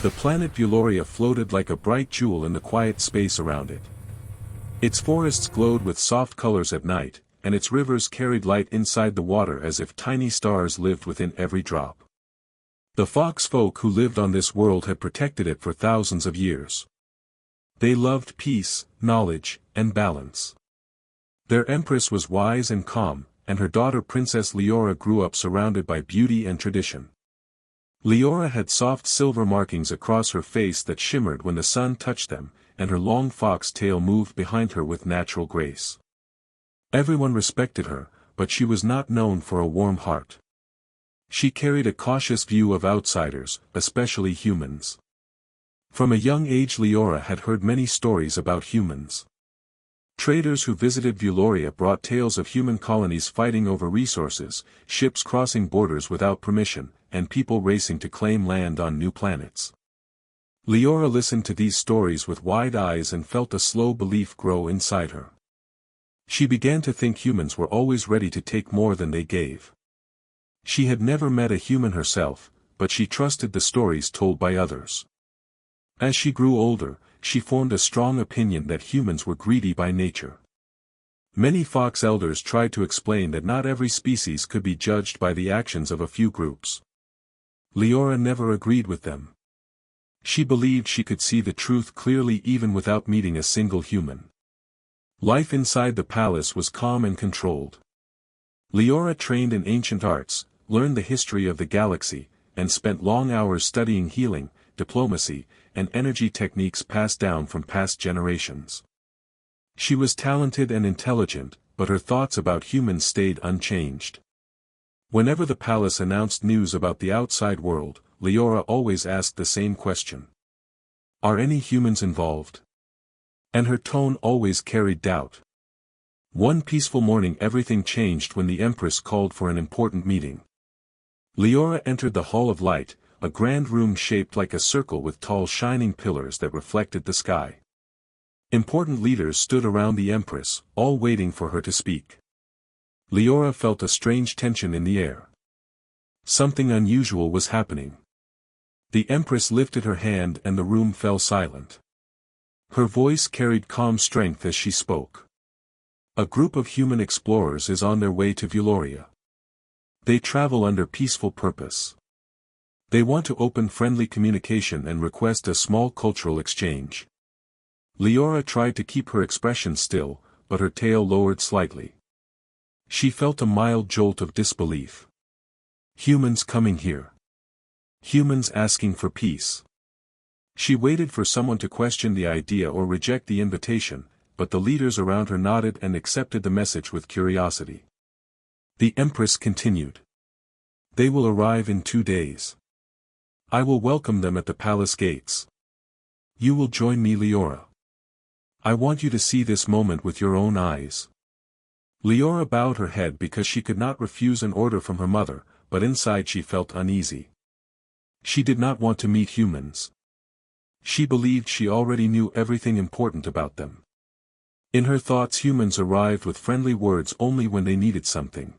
The planet Vuloria floated like a bright jewel in the quiet space around it. Its forests glowed with soft colors at night, and its rivers carried light inside the water as if tiny stars lived within every drop. The fox folk who lived on this world had protected it for thousands of years. They loved peace, knowledge, and balance. Their empress was wise and calm, and her daughter Princess Leora grew up surrounded by beauty and tradition. Leora had soft silver markings across her face that shimmered when the sun touched them, and her long fox tail moved behind her with natural grace. Everyone respected her, but she was not known for a warm heart. She carried a cautious view of outsiders, especially humans. From a young age Leora had heard many stories about humans. Traders who visited Vuloria brought tales of human colonies fighting over resources, ships crossing borders without permission, and people racing to claim land on new planets. Leora listened to these stories with wide eyes and felt a slow belief grow inside her. She began to think humans were always ready to take more than they gave. She had never met a human herself, but she trusted the stories told by others. As she grew older, she formed a strong opinion that humans were greedy by nature. Many fox elders tried to explain that not every species could be judged by the actions of a few groups. Leora never agreed with them. She believed she could see the truth clearly even without meeting a single human. Life inside the palace was calm and controlled. Leora trained in ancient arts, learned the history of the galaxy, and spent long hours studying healing, diplomacy, and energy techniques passed down from past generations. She was talented and intelligent, but her thoughts about humans stayed unchanged. Whenever the palace announced news about the outside world, Leora always asked the same question. Are any humans involved? And her tone always carried doubt. One peaceful morning everything changed when the Empress called for an important meeting. Leora entered the Hall of Light, a grand room shaped like a circle with tall shining pillars that reflected the sky. Important leaders stood around the Empress, all waiting for her to speak. Leora felt a strange tension in the air. Something unusual was happening. The Empress lifted her hand and the room fell silent. Her voice carried calm strength as she spoke. A group of human explorers is on their way to Vuloria. They travel under peaceful purpose. They want to open friendly communication and request a small cultural exchange. Leora tried to keep her expression still, but her tail lowered slightly. She felt a mild jolt of disbelief. Humans coming here. Humans asking for peace. She waited for someone to question the idea or reject the invitation, but the leaders around her nodded and accepted the message with curiosity. The Empress continued. They will arrive in 2 days. I will welcome them at the palace gates. You will join me, Leora. I want you to see this moment with your own eyes. Leora bowed her head because she could not refuse an order from her mother, but inside she felt uneasy. She did not want to meet humans. She believed she already knew everything important about them. In her thoughts humans arrived with friendly words only when they needed something.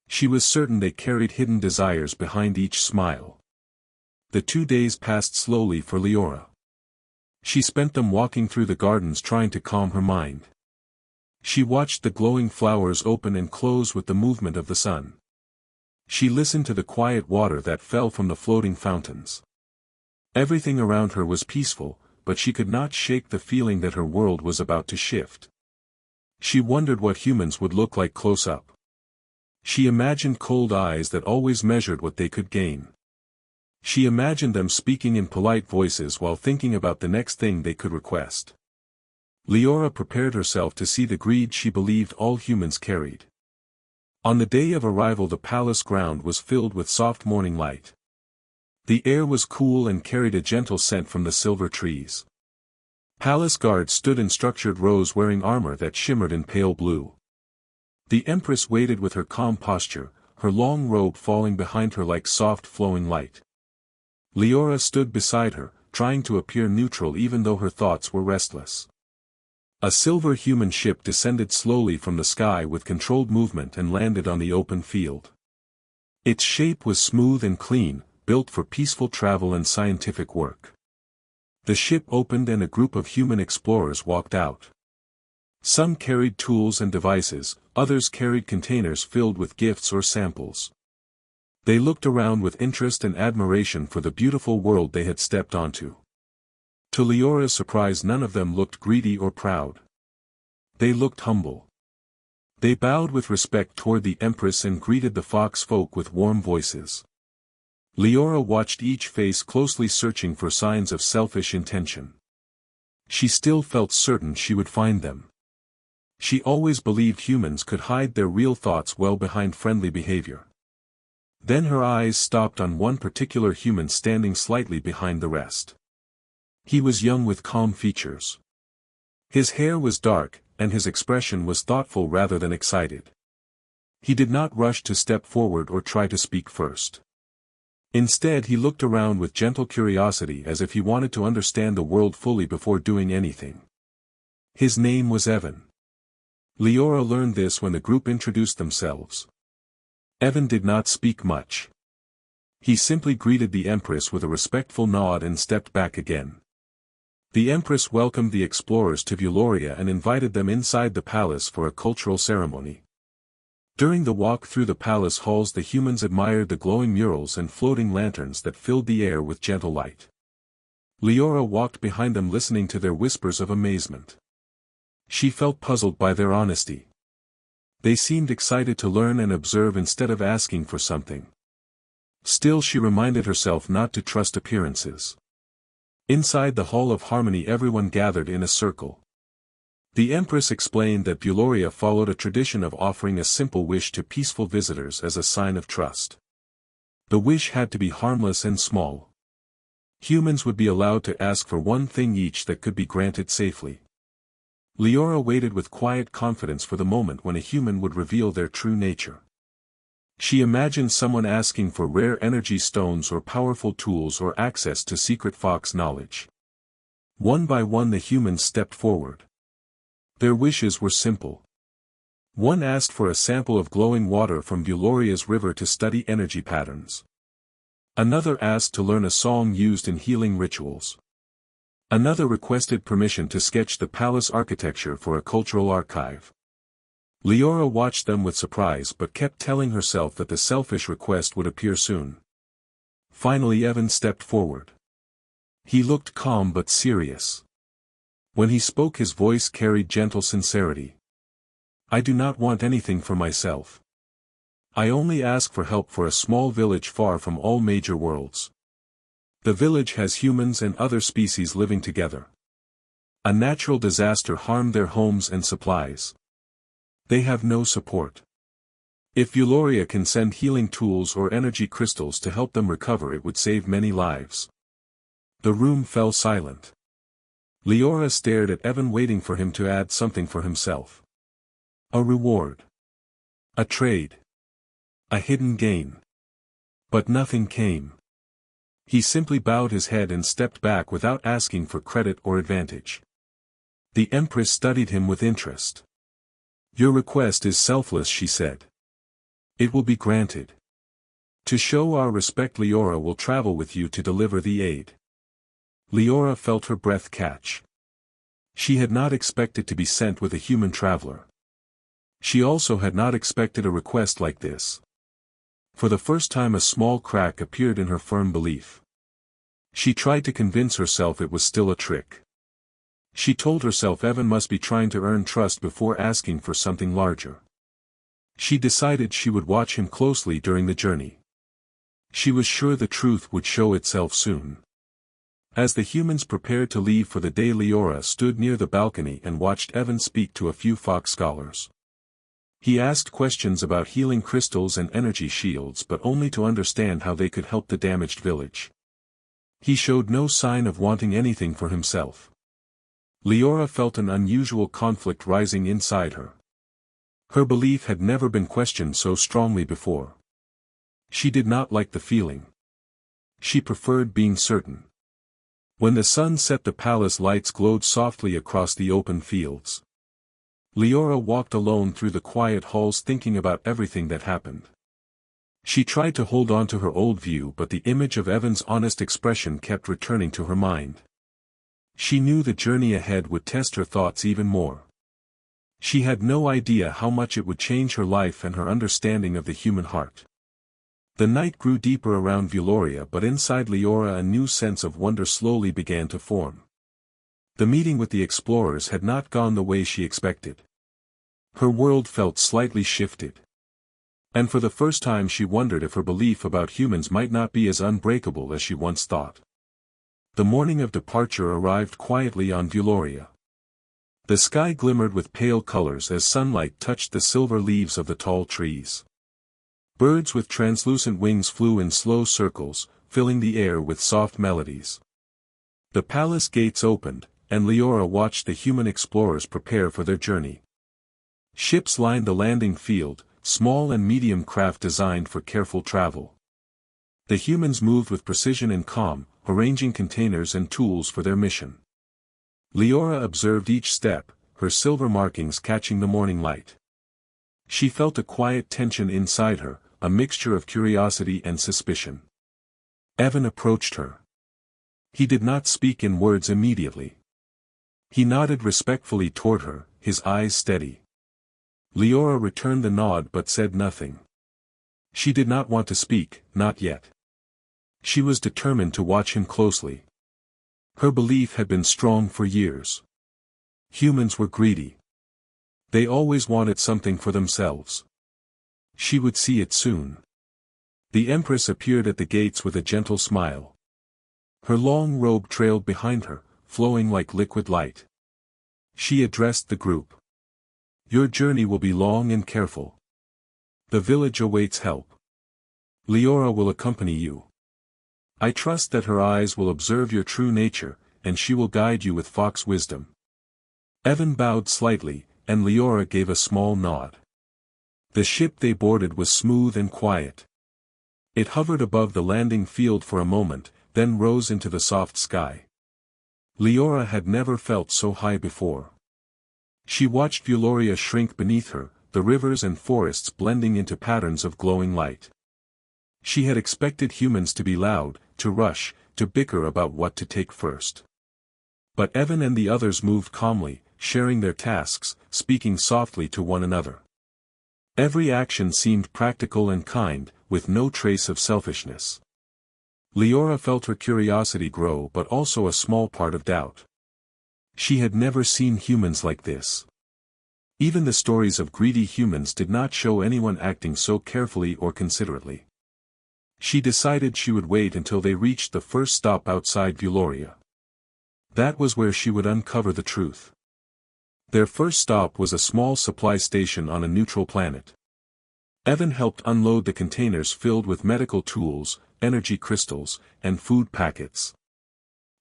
She was certain they carried hidden desires behind each smile. The 2 days passed slowly for Leora. She spent them walking through the gardens trying to calm her mind. She watched the glowing flowers open and close with the movement of the sun. She listened to the quiet water that fell from the floating fountains. Everything around her was peaceful, but she could not shake the feeling that her world was about to shift. She wondered what humans would look like close up. She imagined cold eyes that always measured what they could gain. She imagined them speaking in polite voices while thinking about the next thing they could request. Leora prepared herself to see the greed she believed all humans carried. On the day of arrival the palace ground was filled with soft morning light. The air was cool and carried a gentle scent from the silver trees. Palace guards stood in structured rows wearing armor that shimmered in pale blue. The Empress waited with her calm posture, her long robe falling behind her like soft flowing light. Leora stood beside her, trying to appear neutral even though her thoughts were restless. A silver human ship descended slowly from the sky with controlled movement and landed on the open field. Its shape was smooth and clean, built for peaceful travel and scientific work. The ship opened and a group of human explorers walked out. Some carried tools and devices, others carried containers filled with gifts or samples. They looked around with interest and admiration for the beautiful world they had stepped onto. To Leora's surprise, none of them looked greedy or proud. They looked humble. They bowed with respect toward the Empress and greeted the fox folk with warm voices. Leora watched each face closely, searching for signs of selfish intention. She still felt certain she would find them. She always believed humans could hide their real thoughts well behind friendly behavior. Then her eyes stopped on one particular human standing slightly behind the rest. He was young with calm features. His hair was dark, and his expression was thoughtful rather than excited. He did not rush to step forward or try to speak first. Instead, he looked around with gentle curiosity, as if he wanted to understand the world fully before doing anything. His name was Evan. Leora learned this when the group introduced themselves. Evan did not speak much. He simply greeted the Empress with a respectful nod and stepped back again. The Empress welcomed the explorers to Vuloria and invited them inside the palace for a cultural ceremony. During the walk through the palace halls, the humans admired the glowing murals and floating lanterns that filled the air with gentle light. Leora walked behind them, listening to their whispers of amazement. She felt puzzled by their honesty. They seemed excited to learn and observe instead of asking for something. Still, she reminded herself not to trust appearances. Inside the Hall of Harmony, everyone gathered in a circle. The Empress explained that Vuloria followed a tradition of offering a simple wish to peaceful visitors as a sign of trust. The wish had to be harmless and small. Humans would be allowed to ask for one thing each that could be granted safely. Leora waited with quiet confidence for the moment when a human would reveal their true nature. She imagined someone asking for rare energy stones or powerful tools or access to secret fox knowledge. One by one, the humans stepped forward. Their wishes were simple. One asked for a sample of glowing water from Vuloria's river to study energy patterns. Another asked to learn a song used in healing rituals. Another requested permission to sketch the palace architecture for a cultural archive. Leora watched them with surprise but kept telling herself that the selfish request would appear soon. Finally, Evan stepped forward. He looked calm but serious. When he spoke, his voice carried gentle sincerity. "I do not want anything for myself. I only ask for help for a small village far from all major worlds. The village has humans and other species living together. A natural disaster harmed their homes and supplies. They have no support. If Vuloria can send healing tools or energy crystals to help them recover, it would save many lives." The room fell silent. Leora stared at Evan, waiting for him to add something for himself. A reward. A trade. A hidden gain. But nothing came. He simply bowed his head and stepped back without asking for credit or advantage. The Empress studied him with interest. "Your request is selfless," she said. "It will be granted. To show our respect, Leora will travel with you to deliver the aid." Leora felt her breath catch. She had not expected to be sent with a human traveler. She also had not expected a request like this. For the first time, a small crack appeared in her firm belief. She tried to convince herself it was still a trick. She told herself Evan must be trying to earn trust before asking for something larger. She decided she would watch him closely during the journey. She was sure the truth would show itself soon. As the humans prepared to leave for the day, Leora stood near the balcony and watched Evan speak to a few fox scholars. He asked questions about healing crystals and energy shields, but only to understand how they could help the damaged village. He showed no sign of wanting anything for himself. Leora felt an unusual conflict rising inside her. Her belief had never been questioned so strongly before. She did not like the feeling. She preferred being certain. When the sun set, the palace lights glowed softly across the open fields. Leora walked alone through the quiet halls, thinking about everything that happened. She tried to hold on to her old view, but the image of Evan's honest expression kept returning to her mind. She knew the journey ahead would test her thoughts even more. She had no idea how much it would change her life and her understanding of the human heart. The night grew deeper around Vuloria, but inside Leora a new sense of wonder slowly began to form. The meeting with the explorers had not gone the way she expected. Her world felt slightly shifted. And for the first time she wondered if her belief about humans might not be as unbreakable as she once thought. The morning of departure arrived quietly on Vuloria. The sky glimmered with pale colors as sunlight touched the silver leaves of the tall trees. Birds with translucent wings flew in slow circles, filling the air with soft melodies. The palace gates opened, and Leora watched the human explorers prepare for their journey. Ships lined the landing field, small and medium craft designed for careful travel. The humans moved with precision and calm, arranging containers and tools for their mission. Leora observed each step, her silver markings catching the morning light. She felt a quiet tension inside her, a mixture of curiosity and suspicion. Evan approached her. He did not speak in words immediately. He nodded respectfully toward her, his eyes steady. Leora returned the nod but said nothing. She did not want to speak, not yet. She was determined to watch him closely. Her belief had been strong for years. Humans were greedy. They always wanted something for themselves. She would see it soon. The Empress appeared at the gates with a gentle smile. Her long robe trailed behind her, flowing like liquid light. She addressed the group. Your journey will be long and careful. The village awaits help. Leora will accompany you. I trust that her eyes will observe your true nature, and she will guide you with fox wisdom. Evan bowed slightly, and Leora gave a small nod. The ship they boarded was smooth and quiet. It hovered above the landing field for a moment, then rose into the soft sky. Leora had never felt so high before. She watched Vuloria shrink beneath her, the rivers and forests blending into patterns of glowing light. She had expected humans to be loud, to rush, to bicker about what to take first. But Evan and the others moved calmly, sharing their tasks, speaking softly to one another. Every action seemed practical and kind, with no trace of selfishness. Leora felt her curiosity grow but also a small part of doubt. She had never seen humans like this. Even the stories of greedy humans did not show anyone acting so carefully or considerately. She decided she would wait until they reached the first stop outside Vuloria. That was where she would uncover the truth. Their first stop was a small supply station on a neutral planet. Evan helped unload the containers filled with medical tools, energy crystals, and food packets.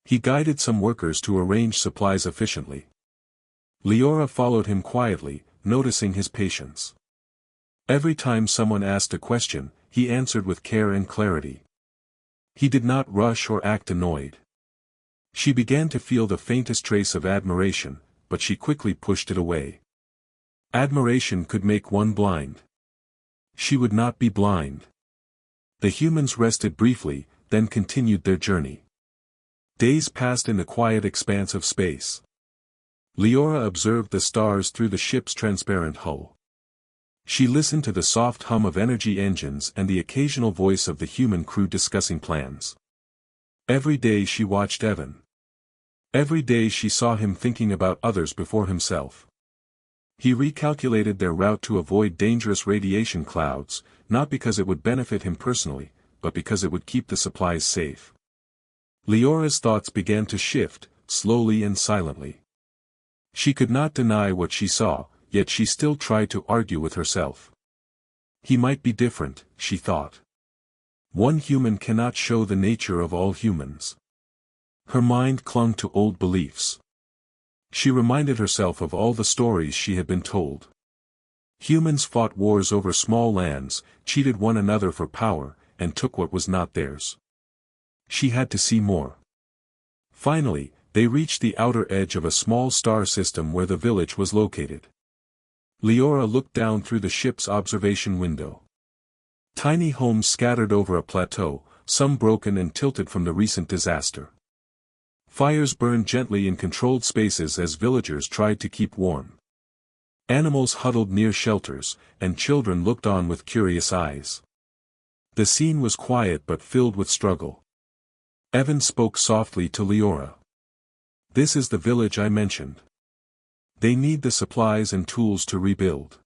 He guided some workers to arrange supplies efficiently. Leora followed him quietly, noticing his patience. Every time someone asked a question, he answered with care and clarity. He did not rush or act annoyed. She began to feel the faintest trace of admiration, but she quickly pushed it away. Admiration could make one blind. She would not be blind. The humans rested briefly, then continued their journey. Days passed in the quiet expanse of space. Leora observed the stars through the ship's transparent hull. She listened to the soft hum of energy engines and the occasional voice of the human crew discussing plans. Every day she watched Evan. Every day she saw him thinking about others before himself. He recalculated their route to avoid dangerous radiation clouds, not because it would benefit him personally, but because it would keep the supplies safe. Leora's thoughts began to shift, slowly and silently. She could not deny what she saw, yet she still tried to argue with herself. He might be different, she thought. One human cannot show the nature of all humans. Her mind clung to old beliefs. She reminded herself of all the stories she had been told. Humans fought wars over small lands, cheated one another for power, and took what was not theirs. She had to see more. Finally, they reached the outer edge of a small star system where the village was located. Leora looked down through the ship's observation window. Tiny homes scattered over a plateau, some broken and tilted from the recent disaster. Fires burned gently in controlled spaces as villagers tried to keep warm. Animals huddled near shelters, and children looked on with curious eyes. The scene was quiet but filled with struggle. Evan spoke softly to Leora. "This is the village I mentioned. They need the supplies and tools to rebuild.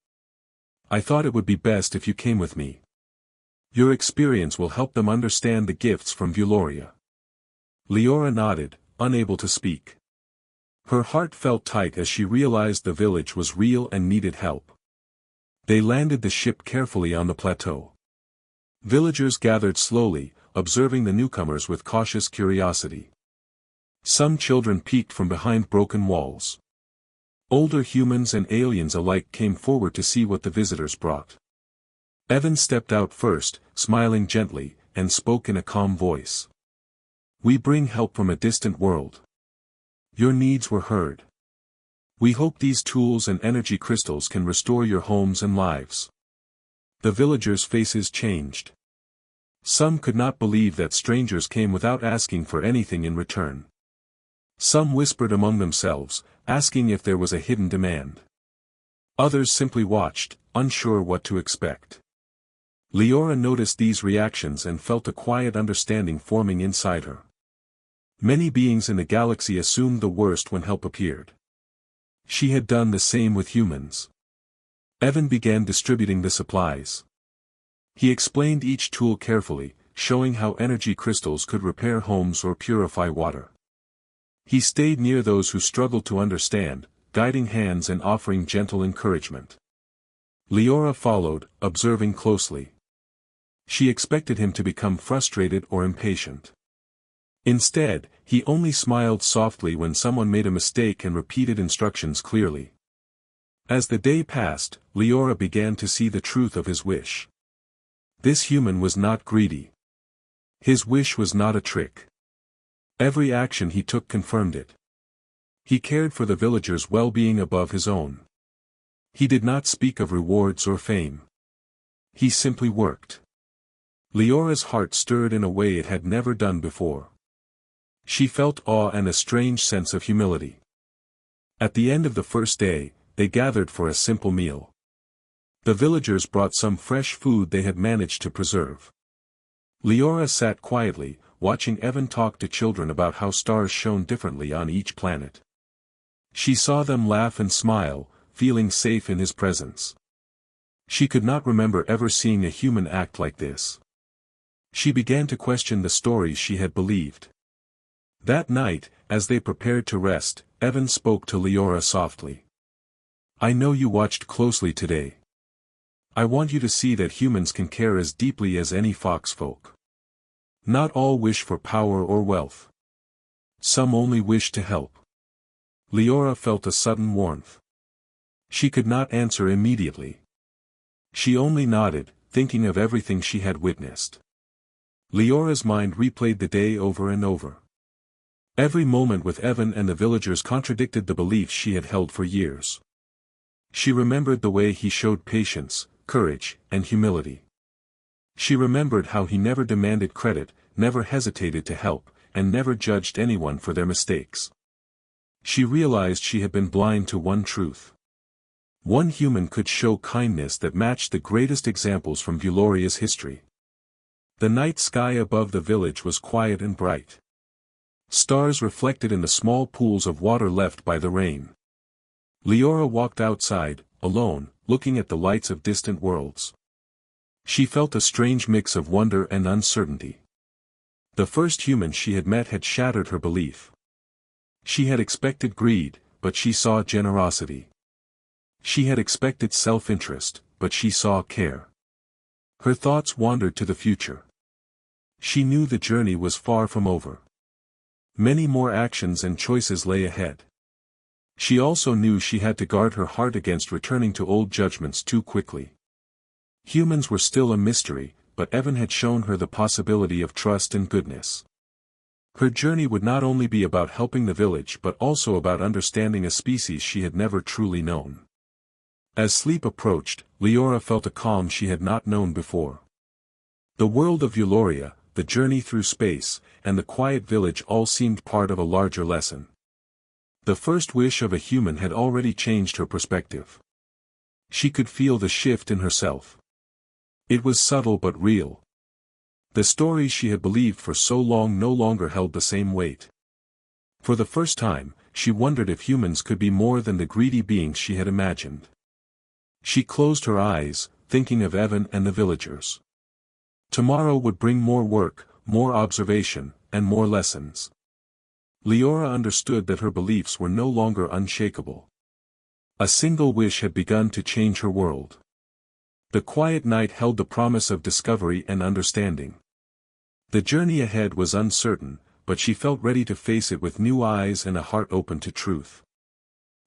I thought it would be best if you came with me. Your experience will help them understand the gifts from Vuloria." Leora nodded, unable to speak. Her heart felt tight as she realized the village was real and needed help. They landed the ship carefully on the plateau. Villagers gathered slowly, observing the newcomers with cautious curiosity. Some children peeked from behind broken walls. Older humans and aliens alike came forward to see what the visitors brought. Evan stepped out first, smiling gently, and spoke in a calm voice. "We bring help from a distant world. Your needs were heard. We hope these tools and energy crystals can restore your homes and lives." The villagers' faces changed. Some could not believe that strangers came without asking for anything in return. Some whispered among themselves, asking if there was a hidden demand. Others simply watched, unsure what to expect. Leora noticed these reactions and felt a quiet understanding forming inside her. Many beings in the galaxy assumed the worst when help appeared. She had done the same with humans. Evan began distributing the supplies. He explained each tool carefully, showing how energy crystals could repair homes or purify water. He stayed near those who struggled to understand, guiding hands and offering gentle encouragement. Leora followed, observing closely. She expected him to become frustrated or impatient. Instead, he only smiled softly when someone made a mistake and repeated instructions clearly. As the day passed, Leora began to see the truth of his wish. This human was not greedy. His wish was not a trick. Every action he took confirmed it. He cared for the villagers' well-being above his own. He did not speak of rewards or fame. He simply worked. Leora's heart stirred in a way it had never done before. She felt awe and a strange sense of humility. At the end of the first day, they gathered for a simple meal. The villagers brought some fresh food they had managed to preserve. Leora sat quietly, watching Evan talk to children about how stars shone differently on each planet. She saw them laugh and smile, feeling safe in his presence. She could not remember ever seeing a human act like this. She began to question the stories she had believed. That night, as they prepared to rest, Evan spoke to Leora softly. "I know you watched closely today. I want you to see that humans can care as deeply as any foxfolk. Not all wish for power or wealth. Some only wish to help." Leora felt a sudden warmth. She could not answer immediately. She only nodded, thinking of everything she had witnessed. Leora's mind replayed the day over and over. Every moment with Evan and the villagers contradicted the beliefs she had held for years. She remembered the way he showed patience, courage, and humility. She remembered how he never demanded credit, never hesitated to help, and never judged anyone for their mistakes. She realized she had been blind to one truth. One human could show kindness that matched the greatest examples from Vuloria's history. The night sky above the village was quiet and bright. Stars reflected in the small pools of water left by the rain. Leora walked outside, alone, looking at the lights of distant worlds. She felt a strange mix of wonder and uncertainty. The first human she had met had shattered her belief. She had expected greed, but she saw generosity. She had expected self-interest, but she saw care. Her thoughts wandered to the future. She knew the journey was far from over. Many more actions and choices lay ahead. She also knew she had to guard her heart against returning to old judgments too quickly. Humans were still a mystery, but Evan had shown her the possibility of trust and goodness. Her journey would not only be about helping the village but also about understanding a species she had never truly known. As sleep approached, Leora felt a calm she had not known before. The world of Eulalia, the journey through space, and the quiet village all seemed part of a larger lesson. The first wish of a human had already changed her perspective. She could feel the shift in herself. It was subtle but real. The stories she had believed for so long no longer held the same weight. For the first time, she wondered if humans could be more than the greedy beings she had imagined. She closed her eyes, thinking of Evan and the villagers. Tomorrow would bring more work, more observation, and more lessons. Leora understood that her beliefs were no longer unshakable. A single wish had begun to change her world. The quiet night held the promise of discovery and understanding. The journey ahead was uncertain, but she felt ready to face it with new eyes and a heart open to truth.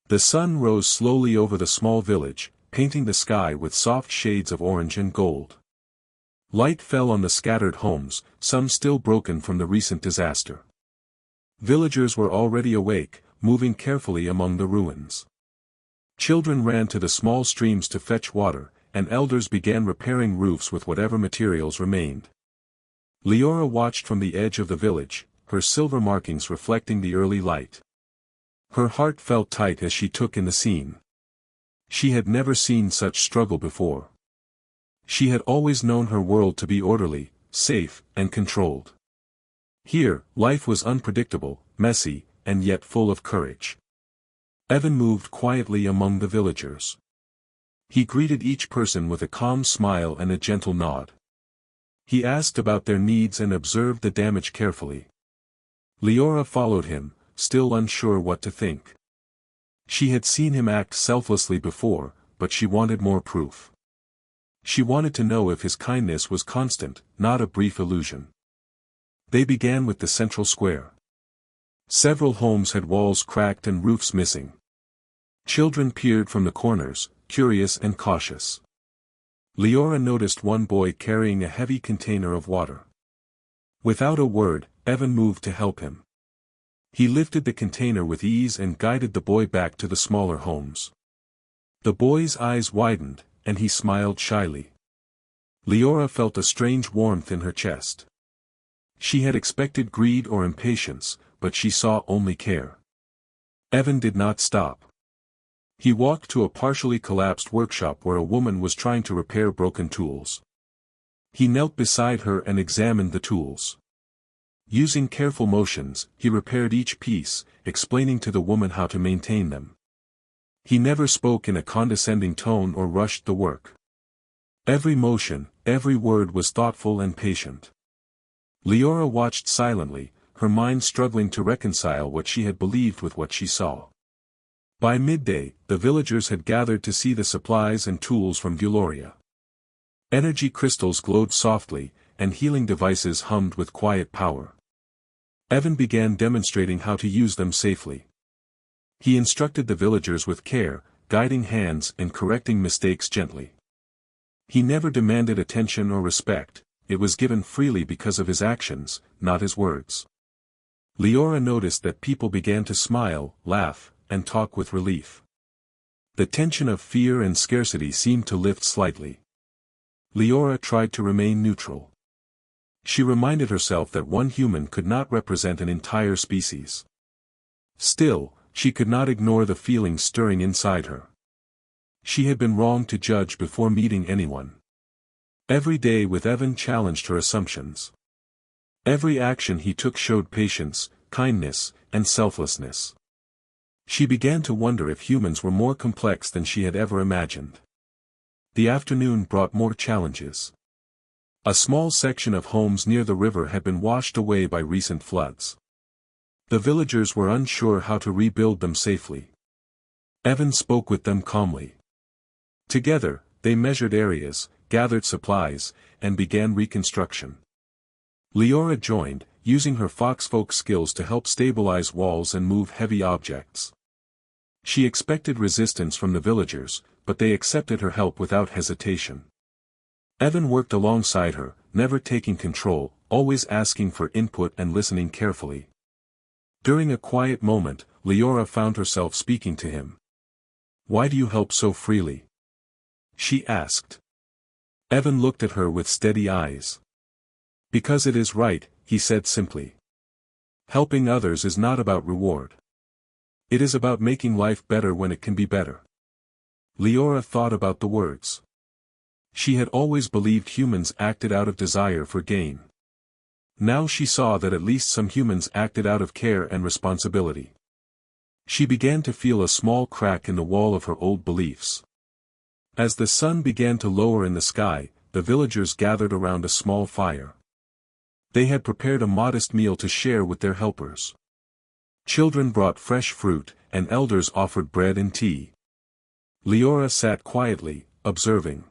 The sun rose slowly over the small village, painting the sky with soft shades of orange and gold. Light fell on the scattered homes, some still broken from the recent disaster. Villagers were already awake, moving carefully among the ruins. Children ran to the small streams to fetch water, and elders began repairing roofs with whatever materials remained. Leora watched from the edge of the village, her silver markings reflecting the early light. Her heart felt tight as she took in the scene. She had never seen such struggle before. She had always known her world to be orderly, safe, and controlled. Here, life was unpredictable, messy, and yet full of courage. Evan moved quietly among the villagers. He greeted each person with a calm smile and a gentle nod. He asked about their needs and observed the damage carefully. Leora followed him, still unsure what to think. She had seen him act selflessly before, but she wanted more proof. She wanted to know if his kindness was constant, not a brief illusion. They began with the central square. Several homes had walls cracked and roofs missing. Children peered from the corners, curious and cautious. Leora noticed one boy carrying a heavy container of water. Without a word, Evan moved to help him. He lifted the container with ease and guided the boy back to the smaller homes. The boy's eyes widened, and he smiled shyly. Leora felt a strange warmth in her chest. She had expected greed or impatience, but she saw only care. Evan did not stop. He walked to a partially collapsed workshop where a woman was trying to repair broken tools. He knelt beside her and examined the tools. Using careful motions, he repaired each piece, explaining to the woman how to maintain them. He never spoke in a condescending tone or rushed the work. Every motion, every word was thoughtful and patient. Leora watched silently, her mind struggling to reconcile what she had believed with what she saw. By midday, the villagers had gathered to see the supplies and tools from Eulalia. Energy crystals glowed softly, and healing devices hummed with quiet power. Evan began demonstrating how to use them safely. He instructed the villagers with care, guiding hands and correcting mistakes gently. He never demanded attention or respect, it was given freely because of his actions, not his words. Leora noticed that people began to smile, laugh, and talk with relief. The tension of fear and scarcity seemed to lift slightly. Leora tried to remain neutral. She reminded herself that one human could not represent an entire species. Still, she could not ignore the feelings stirring inside her. She had been wrong to judge before meeting anyone. Every day with Evan challenged her assumptions. Every action he took showed patience, kindness, and selflessness. She began to wonder if humans were more complex than she had ever imagined. The afternoon brought more challenges. A small section of homes near the river had been washed away by recent floods. The villagers were unsure how to rebuild them safely. Evan spoke with them calmly. Together, they measured areas, gathered supplies, and began reconstruction. Leora joined, using her foxfolk skills to help stabilize walls and move heavy objects. She expected resistance from the villagers, but they accepted her help without hesitation. Evan worked alongside her, never taking control, always asking for input and listening carefully. During a quiet moment, Leora found herself speaking to him. "Why do you help so freely?" she asked. Evan looked at her with steady eyes. Because it is right, he said simply. Helping others is not about reward. It is about making life better when it can be better. Leora thought about the words. She had always believed humans acted out of desire for gain. Now she saw that at least some humans acted out of care and responsibility. She began to feel a small crack in the wall of her old beliefs. As the sun began to lower in the sky, the villagers gathered around a small fire. They had prepared a modest meal to share with their helpers. Children brought fresh fruit, and elders offered bread and tea. Leora sat quietly, observing.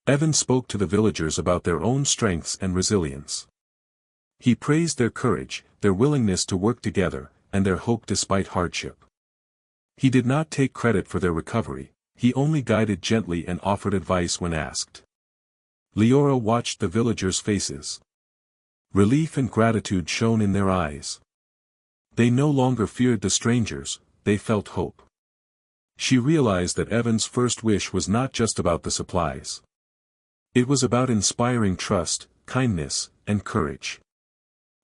Evan spoke to the villagers about their own strengths and resilience. He praised their courage, their willingness to work together, and their hope despite hardship. He did not take credit for their recovery, he only guided gently and offered advice when asked. Leora watched the villagers' faces. Relief and gratitude shone in their eyes. They no longer feared the strangers, they felt hope. She realized that Evan's first wish was not just about the supplies. It was about inspiring trust, kindness, and courage.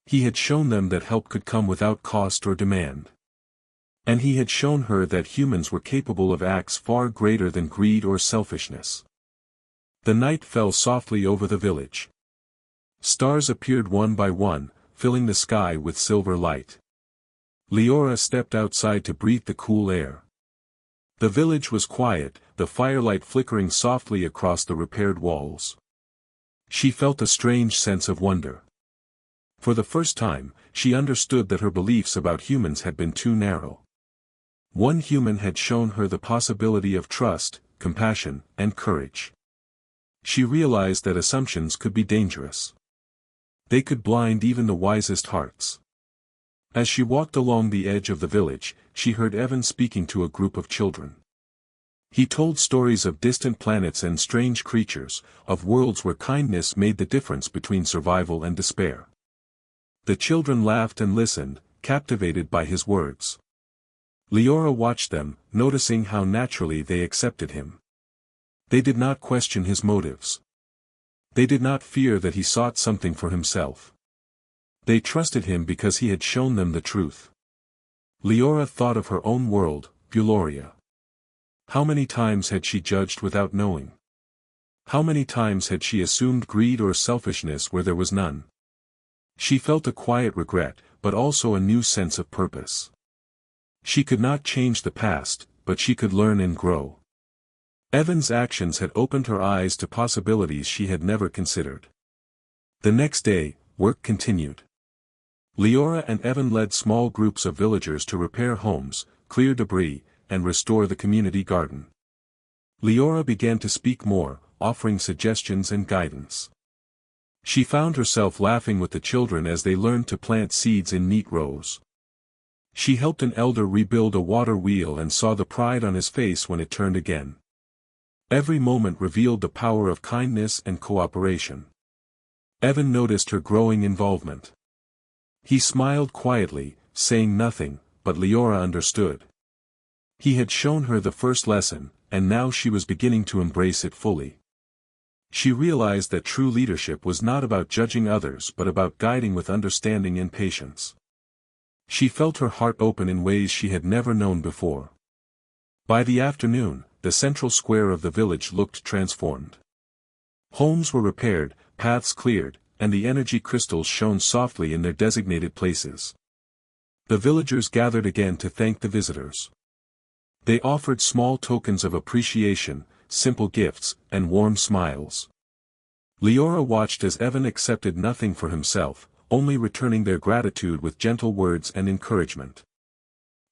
He had shown them that help could come without cost or demand. And he had shown her that humans were capable of acts far greater than greed or selfishness. The night fell softly over the village. Stars appeared one by one, filling the sky with silver light. Leora stepped outside to breathe the cool air. The village was quiet, the firelight flickering softly across the repaired walls. She felt a strange sense of wonder. For the first time, she understood that her beliefs about humans had been too narrow. One human had shown her the possibility of trust, compassion, and courage. She realized that assumptions could be dangerous. They could blind even the wisest hearts. As she walked along the edge of the village, she heard Evan speaking to a group of children. He told stories of distant planets and strange creatures, of worlds where kindness made the difference between survival and despair. The children laughed and listened, captivated by his words. Leora watched them, noticing how naturally they accepted him. They did not question his motives. They did not fear that he sought something for himself. They trusted him because he had shown them the truth. Leora thought of her own world, Buloria. How many times had she judged without knowing? How many times had she assumed greed or selfishness where there was none? She felt a quiet regret, but also a new sense of purpose. She could not change the past, but she could learn and grow. Evan's actions had opened her eyes to possibilities she had never considered. The next day, work continued. Leora and Evan led small groups of villagers to repair homes, clear debris, and restore the community garden. Leora began to speak more, offering suggestions and guidance. She found herself laughing with the children as they learned to plant seeds in neat rows. She helped an elder rebuild a water wheel and saw the pride on his face when it turned again. Every moment revealed the power of kindness and cooperation. Evan noticed her growing involvement. He smiled quietly, saying nothing, but Leora understood. He had shown her the first lesson, and now she was beginning to embrace it fully. She realized that true leadership was not about judging others but about guiding with understanding and patience. She felt her heart open in ways she had never known before. By the afternoon, the central square of the village looked transformed. Homes were repaired, paths cleared, and the energy crystals shone softly in their designated places. The villagers gathered again to thank the visitors. They offered small tokens of appreciation, simple gifts, and warm smiles. Leora watched as Evan accepted nothing for himself, only returning their gratitude with gentle words and encouragement.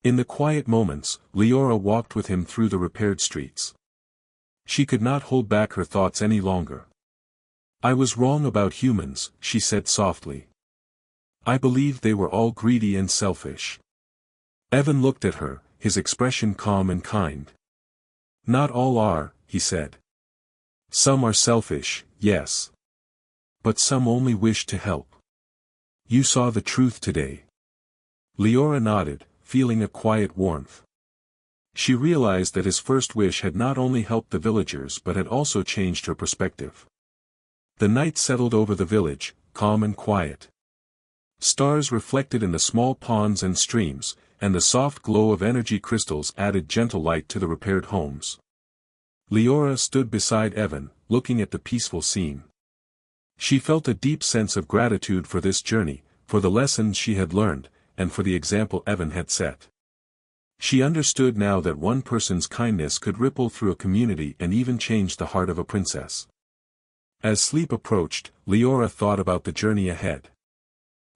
In the quiet moments, Leora walked with him through the repaired streets. She could not hold back her thoughts any longer. "I was wrong about humans," she said softly. "I believed they were all greedy and selfish." Evan looked at her, his expression calm and kind. "Not all are," he said. "Some are selfish, yes. But some only wish to help. You saw the truth today." Leora nodded, feeling a quiet warmth. She realized that his first wish had not only helped the villagers but had also changed her perspective. The night settled over the village, calm and quiet. Stars reflected in the small ponds and streams, and the soft glow of energy crystals added gentle light to the repaired homes. Leora stood beside Evan, looking at the peaceful scene. She felt a deep sense of gratitude for this journey, for the lessons she had learned, and for the example Evan had set. She understood now that one person's kindness could ripple through a community and even change the heart of a princess. As sleep approached, Leora thought about the journey ahead.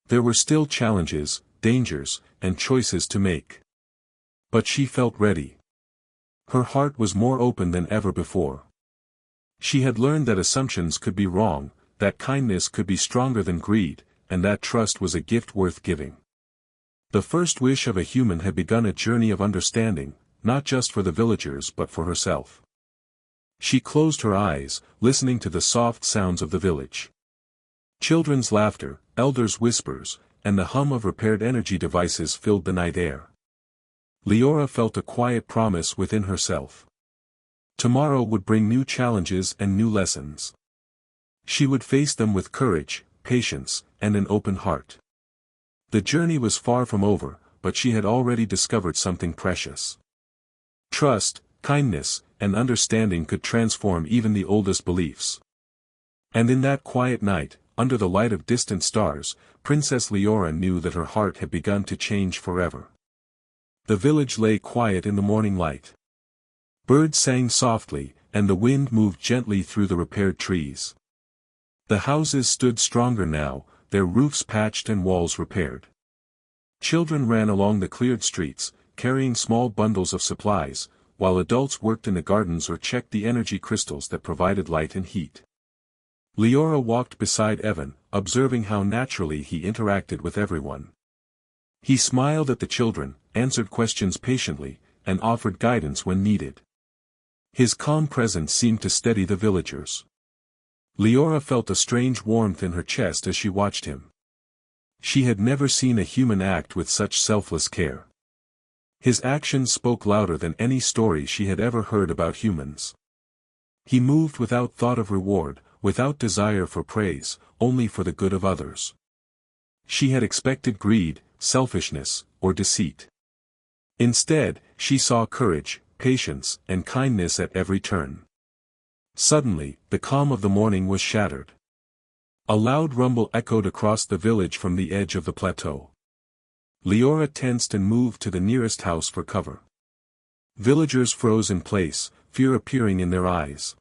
There were still challenges, dangers, and choices to make. But she felt ready. Her heart was more open than ever before. She had learned that assumptions could be wrong, that kindness could be stronger than greed, and that trust was a gift worth giving. The first wish of a human had begun a journey of understanding, not just for the villagers but for herself. She closed her eyes, listening to the soft sounds of the village. Children's laughter, elders' whispers, and the hum of repaired energy devices filled the night air. Leora felt a quiet promise within herself. Tomorrow would bring new challenges and new lessons. She would face them with courage, patience, and an open heart. The journey was far from over, but she had already discovered something precious. Trust, kindness, and understanding could transform even the oldest beliefs. And in that quiet night, under the light of distant stars, Princess Leora knew that her heart had begun to change forever. The village lay quiet in the morning light. Birds sang softly, and the wind moved gently through the repaired trees. The houses stood stronger now, their roofs patched and walls repaired. Children ran along the cleared streets, carrying small bundles of supplies, while adults worked in the gardens or checked the energy crystals that provided light and heat. Leora walked beside Evan, observing how naturally he interacted with everyone. He smiled at the children, answered questions patiently, and offered guidance when needed. His calm presence seemed to steady the villagers. Leora felt a strange warmth in her chest as she watched him. She had never seen a human act with such selfless care. His actions spoke louder than any story she had ever heard about humans. He moved without thought of reward, without desire for praise, only for the good of others. She had expected greed, selfishness, or deceit. Instead, she saw courage, patience, and kindness at every turn. Suddenly, the calm of the morning was shattered. A loud rumble echoed across the village from the edge of the plateau. Leora tensed and moved to the nearest house for cover. Villagers froze in place, fear appearing in their eyes.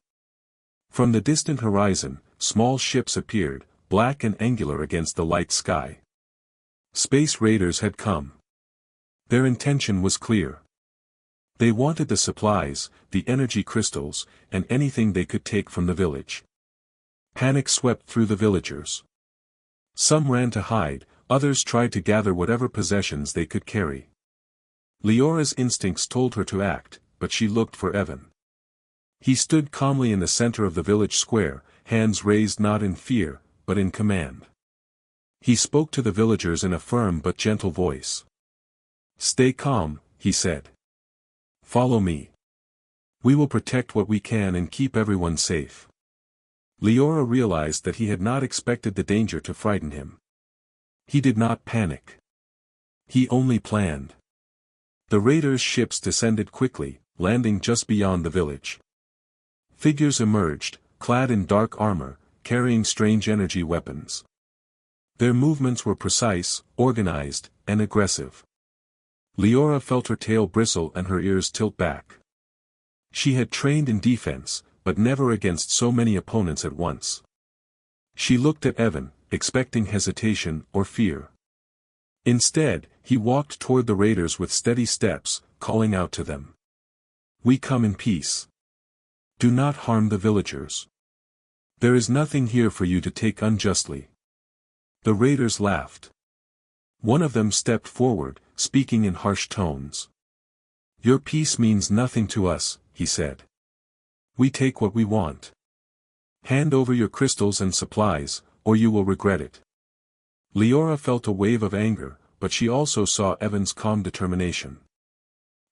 From the distant horizon, small ships appeared, black and angular against the light sky. Space raiders had come. Their intention was clear. They wanted the supplies, the energy crystals, and anything they could take from the village. Panic swept through the villagers. Some ran to hide, others tried to gather whatever possessions they could carry. Leora's instincts told her to act, but she looked for Evan. He stood calmly in the center of the village square, hands raised not in fear, but in command. He spoke to the villagers in a firm but gentle voice. "Stay calm," he said. "Follow me. We will protect what we can and keep everyone safe." Leora realized that he had not expected the danger to frighten him. He did not panic. He only planned. The raiders' ships descended quickly, landing just beyond the village. Figures emerged, clad in dark armor, carrying strange energy weapons. Their movements were precise, organized, and aggressive. Leora felt her tail bristle and her ears tilt back. She had trained in defense, but never against so many opponents at once. She looked at Evan, expecting hesitation or fear. Instead, he walked toward the raiders with steady steps, calling out to them. "We come in peace. Do not harm the villagers. There is nothing here for you to take unjustly." The raiders laughed. One of them stepped forward, speaking in harsh tones. "Your peace means nothing to us," he said. "We take what we want. Hand over your crystals and supplies, or you will regret it." Leora felt a wave of anger, but she also saw Evan's calm determination.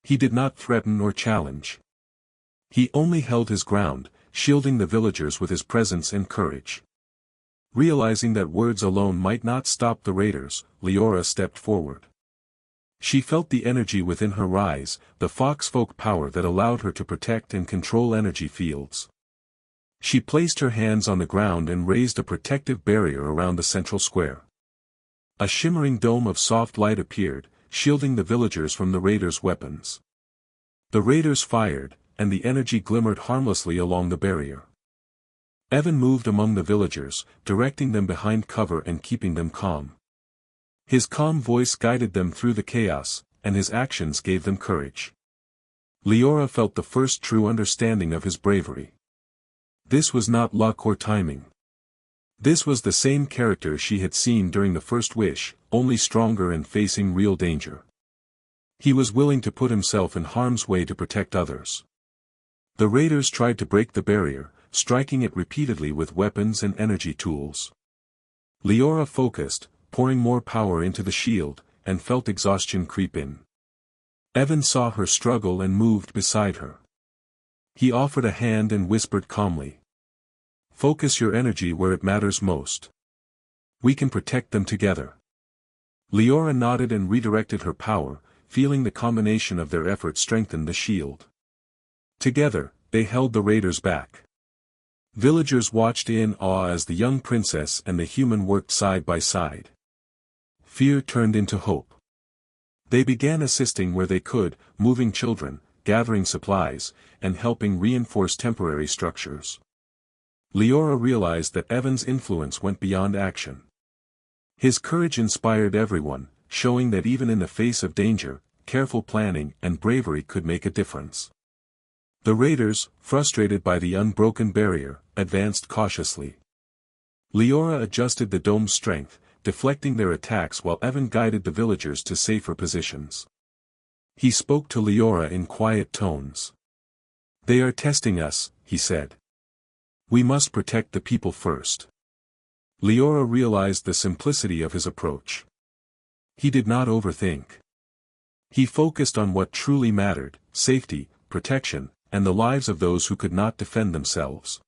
He did not threaten or challenge. He only held his ground, shielding the villagers with his presence and courage. Realizing that words alone might not stop the raiders, Leora stepped forward. She felt the energy within her rise, the foxfolk power that allowed her to protect and control energy fields. She placed her hands on the ground and raised a protective barrier around the central square. A shimmering dome of soft light appeared, shielding the villagers from the raiders' weapons. The raiders fired, and the energy glimmered harmlessly along the barrier. Evan moved among the villagers, directing them behind cover and keeping them calm. His calm voice guided them through the chaos, and his actions gave them courage. Leora felt the first true understanding of his bravery. This was not luck or timing. This was the same character she had seen during the first wish, only stronger and facing real danger. He was willing to put himself in harm's way to protect others. The raiders tried to break the barrier, striking it repeatedly with weapons and energy tools. Leora focused, pouring more power into the shield, and felt exhaustion creep in. Evan saw her struggle and moved beside her. He offered a hand and whispered calmly. "Focus your energy where it matters most. We can protect them together." Leora nodded and redirected her power, feeling the combination of their efforts strengthen the shield. Together, they held the raiders back. Villagers watched in awe as the young princess and the human worked side by side. Fear turned into hope. They began assisting where they could, moving children, gathering supplies, and helping reinforce temporary structures. Leora realized that Evan's influence went beyond action. His courage inspired everyone, showing that even in the face of danger, careful planning and bravery could make a difference. The raiders, frustrated by the unbroken barrier, advanced cautiously. Leora adjusted the dome's strength, deflecting their attacks while Evan guided the villagers to safer positions. He spoke to Leora in quiet tones. "They are testing us," he said. "We must protect the people first." Leora realized the simplicity of his approach. He did not overthink. He focused on what truly mattered: safety, protection, and the lives of those who could not defend themselves.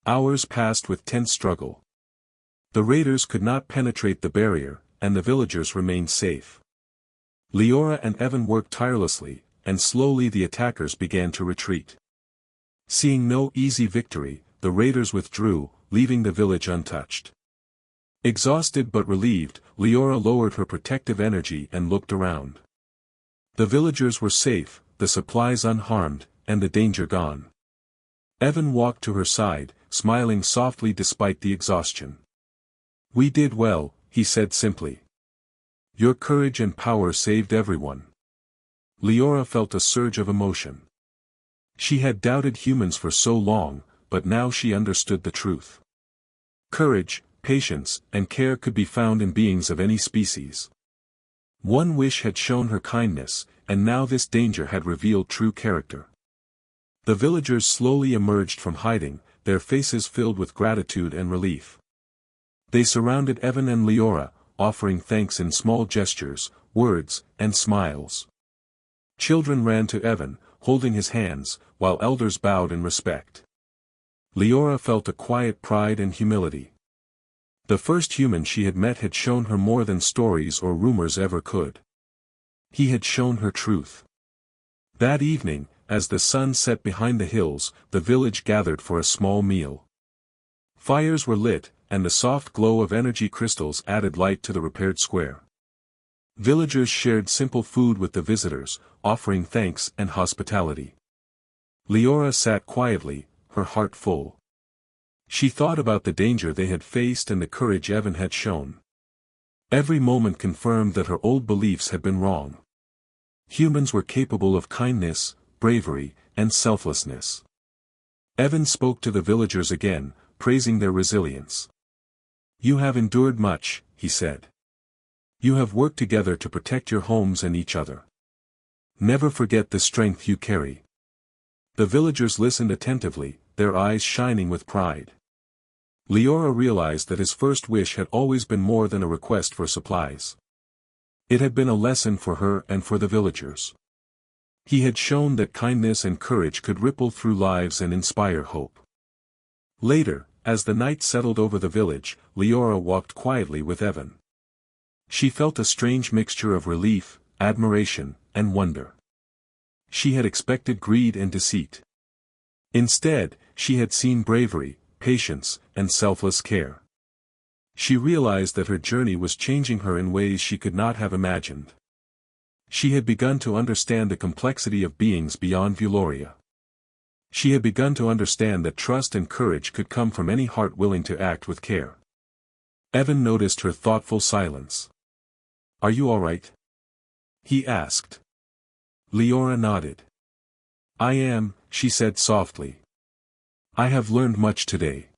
Hours passed with tense struggle. The raiders could not penetrate the barrier, and the villagers remained safe. Leora and Evan worked tirelessly, and slowly the attackers began to retreat. Seeing no easy victory, the raiders withdrew, leaving the village untouched. Exhausted but relieved, Leora lowered her protective energy and looked around. The villagers were safe, the supplies unharmed, and the danger gone. Evan walked to her side, smiling softly despite the exhaustion. "We did well," he said simply. "Your courage and power saved everyone." Leora felt a surge of emotion. She had doubted humans for so long, but now she understood the truth. Courage, patience, and care could be found in beings of any species. One wish had shown her kindness, and now this danger had revealed true character. The villagers slowly emerged from hiding, their faces filled with gratitude and relief. They surrounded Evan and Leora, offering thanks in small gestures, words, and smiles. Children ran to Evan, holding his hands, while elders bowed in respect. Leora felt a quiet pride and humility. The first human she had met had shown her more than stories or rumors ever could. He had shown her truth. That evening, as the sun set behind the hills, the village gathered for a small meal. Fires were lit, and the soft glow of energy crystals added light to the repaired square. Villagers shared simple food with the visitors, offering thanks and hospitality. Leora sat quietly, her heart full. She thought about the danger they had faced and the courage Evan had shown. Every moment confirmed that her old beliefs had been wrong. Humans were capable of kindness, bravery, and selflessness. Evan spoke to the villagers again, praising their resilience. "You have endured much," he said. "You have worked together to protect your homes and each other. Never forget the strength you carry." The villagers listened attentively, their eyes shining with pride. Leora realized that his first wish had always been more than a request for supplies. It had been a lesson for her and for the villagers. He had shown that kindness and courage could ripple through lives and inspire hope. Later, As the night settled over the village, Leora walked quietly with Evan. She felt a strange mixture of relief, admiration, and wonder. She had expected greed and deceit. Instead, she had seen bravery, patience, and selfless care. She realized that her journey was changing her in ways she could not have imagined. She had begun to understand the complexity of beings beyond Vuloria. She had begun to understand that trust and courage could come from any heart willing to act with care. Evan noticed her thoughtful silence. "Are you all right?" he asked. Leora nodded. "I am," she said softly. "I have learned much today.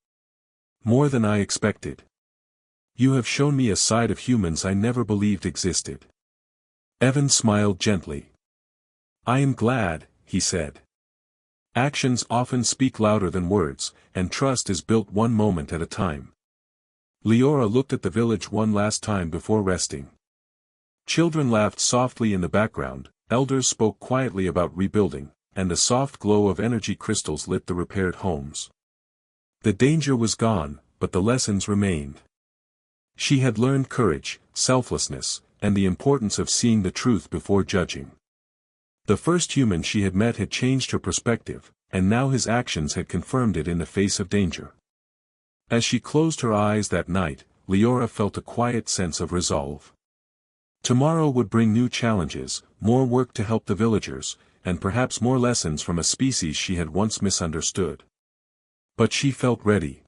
More than I expected. You have shown me a side of humans I never believed existed." Evan smiled gently. "I am glad," he said. "Actions often speak louder than words, and trust is built one moment at a time." Leora looked at the village one last time before resting. Children laughed softly in the background, elders spoke quietly about rebuilding, and a soft glow of energy crystals lit the repaired homes. The danger was gone, but the lessons remained. She had learned courage, selflessness, and the importance of seeing the truth before judging. The first human she had met had changed her perspective, and now his actions had confirmed it in the face of danger. As she closed her eyes that night, Leora felt a quiet sense of resolve. Tomorrow would bring new challenges, more work to help the villagers, and perhaps more lessons from a species she had once misunderstood. But she felt ready.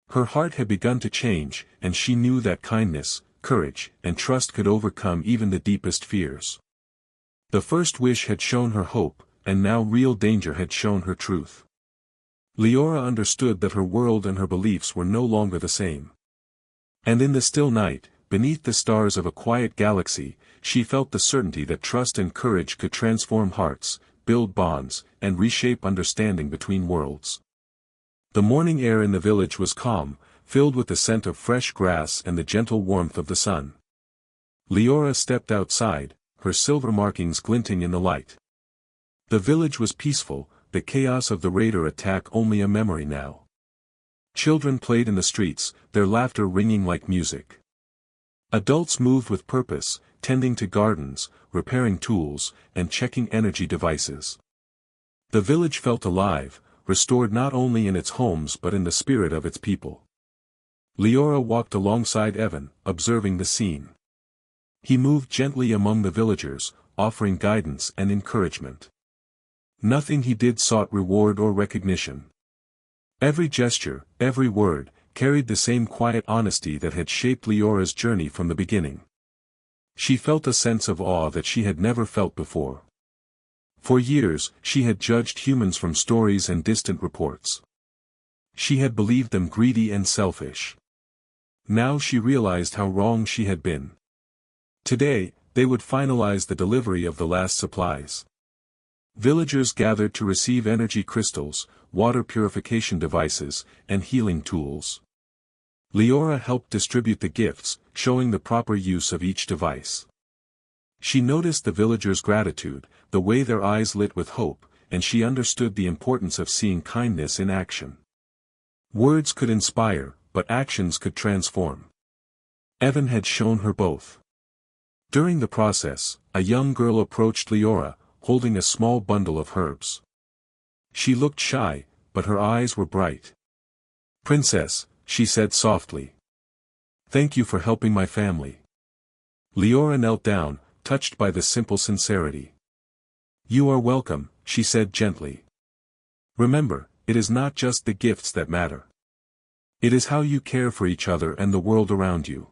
Her heart had begun to change, and she knew that kindness, courage, and trust could overcome even the deepest fears. The first wish had shown her hope, and now real danger had shown her truth. Leora understood that her world and her beliefs were no longer the same. And in the still night, beneath the stars of a quiet galaxy, she felt the certainty that trust and courage could transform hearts, build bonds, and reshape understanding between worlds. The morning air in the village was calm, filled with the scent of fresh grass and the gentle warmth of the sun. Leora stepped outside, her silver markings glinting in the light. The village was peaceful, the chaos of the raider attack only a memory now. Children played in the streets, their laughter ringing like music. Adults moved with purpose, tending to gardens, repairing tools, and checking energy devices. The village felt alive, restored not only in its homes but in the spirit of its people. Leora walked alongside Evan, observing the scene. He moved gently among the villagers, offering guidance and encouragement. Nothing he did sought reward or recognition. Every gesture, every word, carried the same quiet honesty that had shaped Leora's journey from the beginning. She felt a sense of awe that she had never felt before. For years, she had judged humans from stories and distant reports. She had believed them greedy and selfish. Now she realized how wrong she had been. Today, they would finalize the delivery of the last supplies. Villagers gathered to receive energy crystals, water purification devices, and healing tools. Leora helped distribute the gifts, showing the proper use of each device. She noticed the villagers' gratitude, the way their eyes lit with hope, and she understood the importance of seeing kindness in action. Words could inspire, but actions could transform. Evan had shown her both. During the process, a young girl approached Leora, holding a small bundle of herbs. She looked shy, but her eyes were bright. "Princess," she said softly. "Thank you for helping my family." Leora knelt down, touched by the simple sincerity. "You are welcome," she said gently. "Remember, it is not just the gifts that matter. It is how you care for each other and the world around you."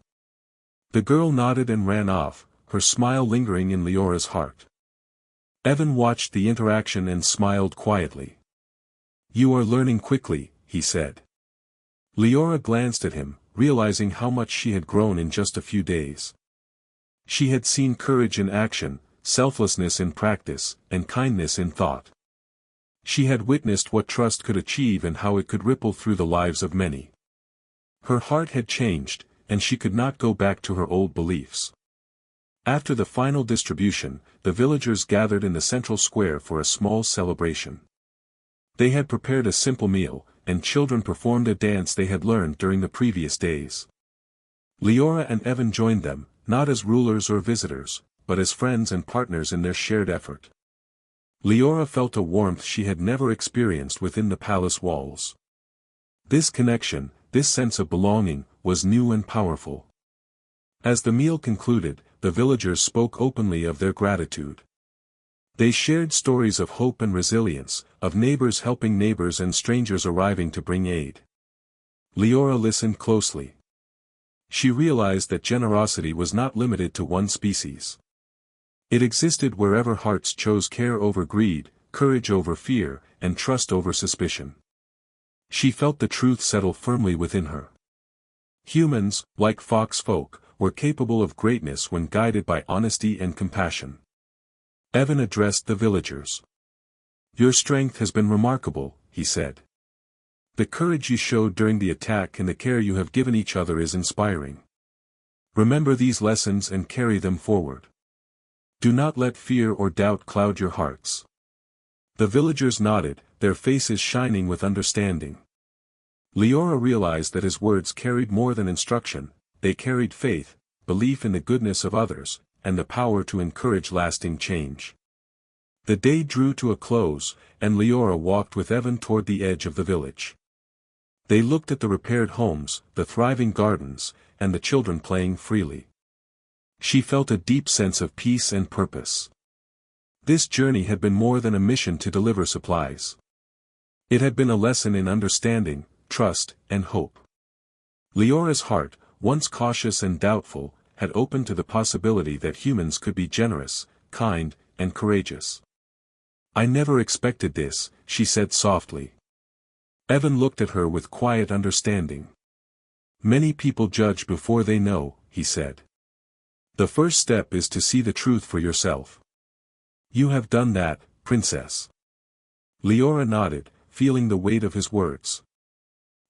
The girl nodded and ran off, her smile lingering in Leora's heart. Evan watched the interaction and smiled quietly. "You are learning quickly," he said. Leora glanced at him, realizing how much she had grown in just a few days. She had seen courage in action, selflessness in practice, and kindness in thought. She had witnessed what trust could achieve and how it could ripple through the lives of many. Her heart had changed, and she could not go back to her old beliefs. After the final distribution, the villagers gathered in the central square for a small celebration. They had prepared a simple meal, and children performed a dance they had learned during the previous days. Leora and Evan joined them, not as rulers or visitors, but as friends and partners in their shared effort. Leora felt a warmth she had never experienced within the palace walls. This connection, this sense of belonging, was new and powerful. As the meal concluded, the villagers spoke openly of their gratitude. They shared stories of hope and resilience, of neighbors helping neighbors and strangers arriving to bring aid. Leora listened closely. She realized that generosity was not limited to one species. It existed wherever hearts chose care over greed, courage over fear, and trust over suspicion. She felt the truth settle firmly within her. Humans, like fox folk, were capable of greatness when guided by honesty and compassion. Evan addressed the villagers. "Your strength has been remarkable," he said. "The courage you showed during the attack and the care you have given each other is inspiring. Remember these lessons and carry them forward. Do not let fear or doubt cloud your hearts." The villagers nodded, their faces shining with understanding. Leora realized that his words carried more than instruction, they carried faith, belief in the goodness of others, and the power to encourage lasting change. The day drew to a close, and Leora walked with Evan toward the edge of the village. They looked at the repaired homes, the thriving gardens, and the children playing freely. She felt a deep sense of peace and purpose. This journey had been more than a mission to deliver supplies. It had been a lesson in understanding, trust, and hope. Leora's heart, once cautious and doubtful, had opened to the possibility that humans could be generous, kind, and courageous. "I never expected this," she said softly. Evan looked at her with quiet understanding. "Many people judge before they know," he said. "The first step is to see the truth for yourself. You have done that, princess." Leora nodded, feeling the weight of his words.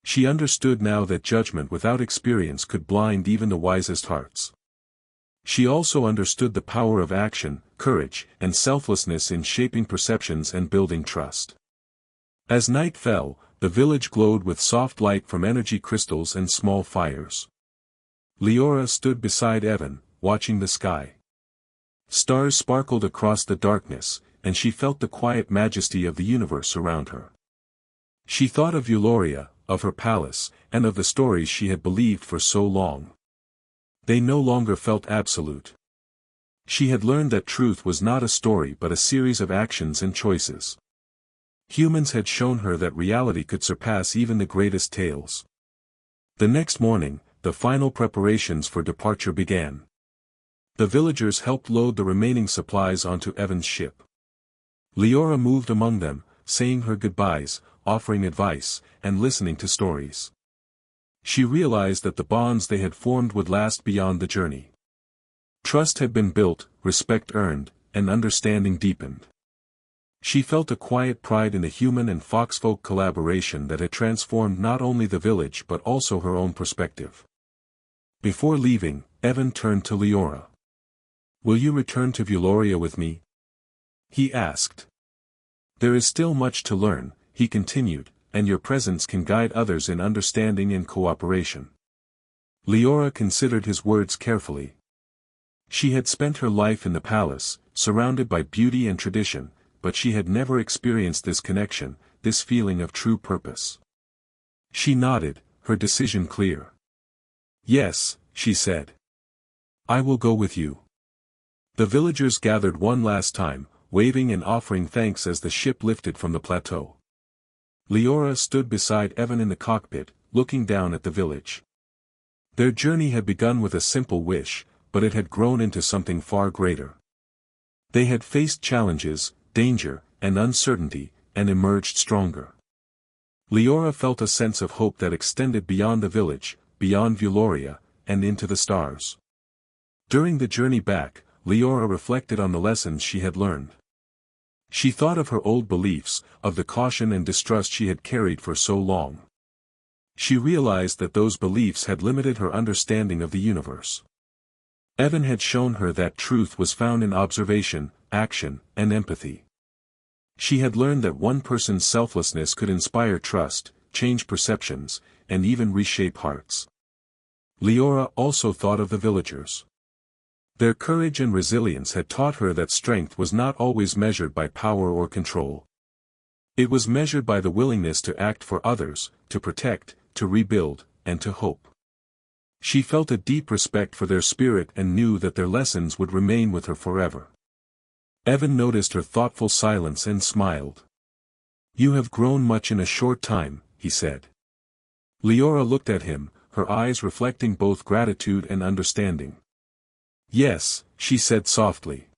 She understood now that judgment without experience could blind even the wisest hearts. She also understood the power of action, courage, and selflessness in shaping perceptions and building trust. As night fell, the village glowed with soft light from energy crystals and small fires. Leora stood beside Evan, watching the sky. Stars sparkled across the darkness, and she felt the quiet majesty of the universe around her. She thought of Eulalia, of her palace, and of the stories she had believed for so long. They no longer felt absolute. She had learned that truth was not a story but a series of actions and choices. Humans had shown her that reality could surpass even the greatest tales. The next morning, the final preparations for departure began. The villagers helped load the remaining supplies onto Evan's ship. Leora moved among them, saying her goodbyes, offering advice, and listening to stories. She realized that the bonds they had formed would last beyond the journey. Trust had been built, respect earned, and understanding deepened. She felt a quiet pride in the human and foxfolk collaboration that had transformed not only the village but also her own perspective. Before leaving, Evan turned to Leora. "Will you return to Eulalia with me?" he asked. "There is still much to learn," he continued, "and your presence can guide others in understanding and cooperation." Leora considered his words carefully. She had spent her life in the palace, surrounded by beauty and tradition, but she had never experienced this connection, this feeling of true purpose. She nodded, her decision clear. "Yes," she said. "I will go with you." The villagers gathered one last time, waving and offering thanks as the ship lifted from the plateau. Leora stood beside Evan in the cockpit, looking down at the village. Their journey had begun with a simple wish, but it had grown into something far greater. They had faced challenges, danger, and uncertainty, and emerged stronger. Leora felt a sense of hope that extended beyond the village, beyond Eulalia, and into the stars. During the journey back, Leora reflected on the lessons she had learned. She thought of her old beliefs, of the caution and distrust she had carried for so long. She realized that those beliefs had limited her understanding of the universe. Evan had shown her that truth was found in observation, action, and empathy. She had learned that one person's selflessness could inspire trust, change perceptions, and even reshape hearts. Leora also thought of the villagers. Their courage and resilience had taught her that strength was not always measured by power or control. It was measured by the willingness to act for others, to protect, to rebuild, and to hope. She felt a deep respect for their spirit and knew that their lessons would remain with her forever. Evan noticed her thoughtful silence and smiled. "You have grown much in a short time," he said. Leora looked at him, her eyes reflecting both gratitude and understanding. "Yes," she said softly.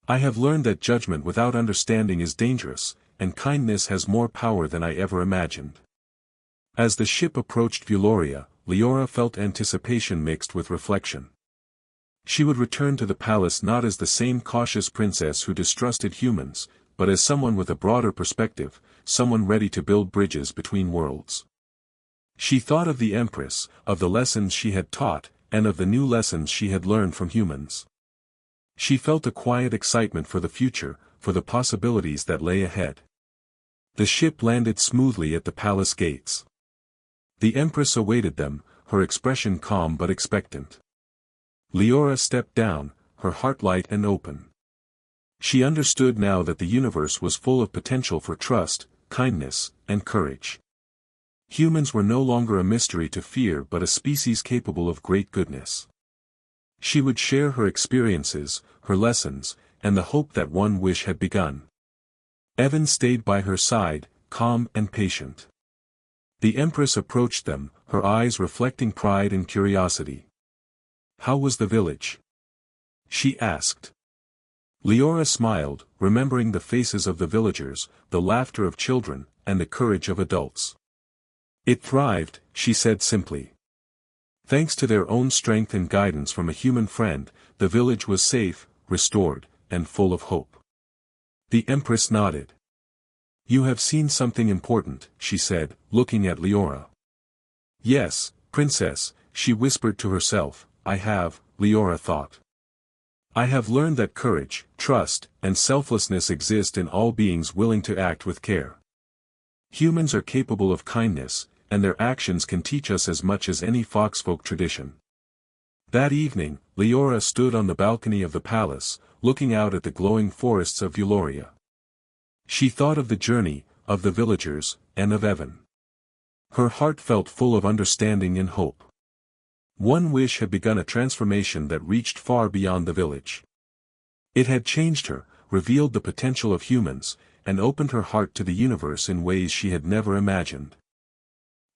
"I have learned that judgment without understanding is dangerous, and kindness has more power than I ever imagined." As the ship approached Vuloria, Leora felt anticipation mixed with reflection. She would return to the palace not as the same cautious princess who distrusted humans, but as someone with a broader perspective, someone ready to build bridges between worlds. She thought of the Empress, of the lessons she had taught, and of the new lessons she had learned from humans. She felt a quiet excitement for the future, for the possibilities that lay ahead. The ship landed smoothly at the palace gates. The Empress awaited them, her expression calm but expectant. Leora stepped down, her heart light and open. She understood now that the universe was full of potential for trust, kindness, and courage. Humans were no longer a mystery to fear but a species capable of great goodness. She would share her experiences, her lessons, and the hope that one wish had begun. Evan stayed by her side, calm and patient. The Empress approached them, her eyes reflecting pride and curiosity. "How was the village?" she asked. Leora smiled, remembering the faces of the villagers, the laughter of children, and the courage of adults. "It thrived," she said simply. Thanks to their own strength and guidance from a human friend, the village was safe, restored, and full of hope. The Empress nodded. "You have seen something important," she said, looking at Leora. "Yes, Princess," she whispered to herself. "I have," Leora thought. "I have learned that courage, trust, and selflessness exist in all beings willing to act with care. Humans are capable of kindness, and their actions can teach us as much as any foxfolk tradition." That evening, Leora stood on the balcony of the palace, looking out at the glowing forests of Vuloria. She thought of the journey, of the villagers, and of Evan. Her heart felt full of understanding and hope. One wish had begun a transformation that reached far beyond the village. It had changed her, revealed the potential of humans, and opened her heart to the universe in ways she had never imagined.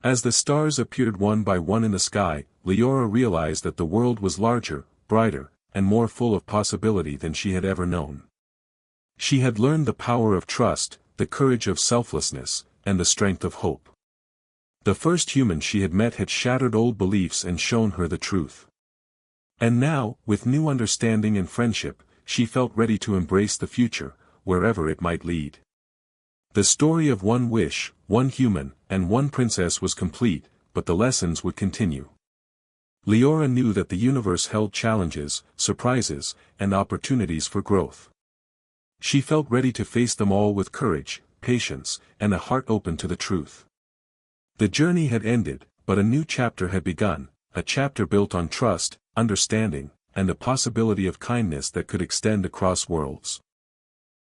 As the stars appeared one by one in the sky, Leora realized that the world was larger, brighter, and more full of possibility than she had ever known. She had learned the power of trust, the courage of selflessness, and the strength of hope. The first human she had met had shattered old beliefs and shown her the truth. And now, with new understanding and friendship, she felt ready to embrace the future, wherever it might lead. The story of one wish, one human, and one princess was complete, but the lessons would continue. Leora knew that the universe held challenges, surprises, and opportunities for growth. She felt ready to face them all with courage, patience, and a heart open to the truth. The journey had ended, but a new chapter had begun, a chapter built on trust, understanding, and the possibility of kindness that could extend across worlds.